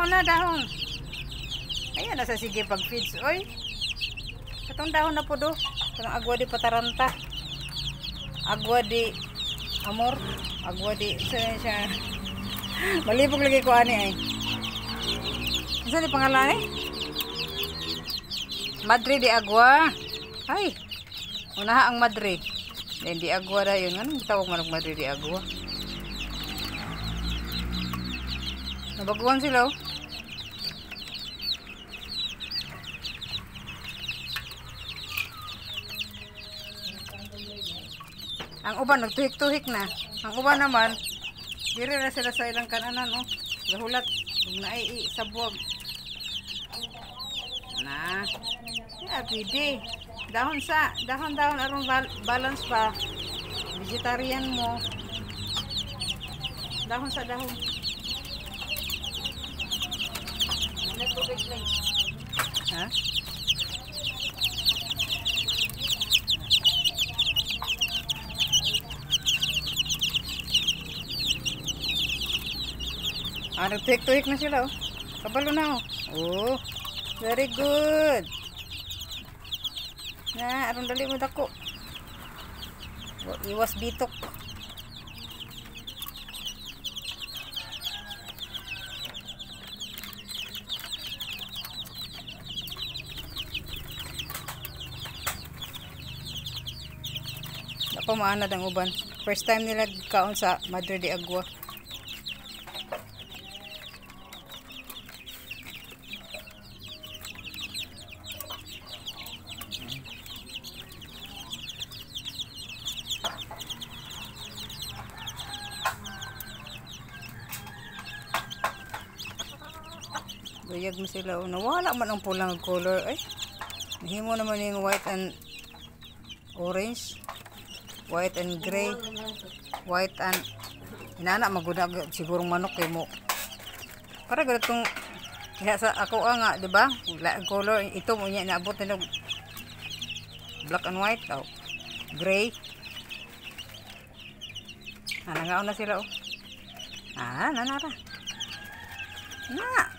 Dahon na, dahon. Ayan, nasa sige pag-feeds. Oy. Katong dahon na po do. Katong agwa di pataranta. Agwa di amor. Agwa di siya. Malipog lagi ko ani ay. Ano ni pangalan eh? Madre di agwa. Ay. Unaha ang madre. Then di agwa da yun. Anong tawag man og madre di agwa? Nabaguhan sila oh. Ang uban nagtuhik-tuhik na. Ang uban naman diri na sila sa ilang kananan oh. Gahulat ug naay sa buwag. Na. Ya pwede. Dahon aron balance pa. Vegetarian mo. Dahon sa dahon. Ha? Nagtuhik-tuhik na sila oh. Kabalo na oh. Oh, very good. Na, aron dali mo dako. Iwas bitok. Ako maanad ang uban. First time nila kaon sa Madre de Agua. Bayag mo sila. Nawala man ang pulang color. Ay, nahimo naman yung white and orange. White and gray. White and inana maguna siguro manok kay mo. Para gud tong kaya sa ako nga, di ba? Wala ang color ito mo niya naabot na black and white oh. Gray. Nangaon na sila oh. Nanara. Na.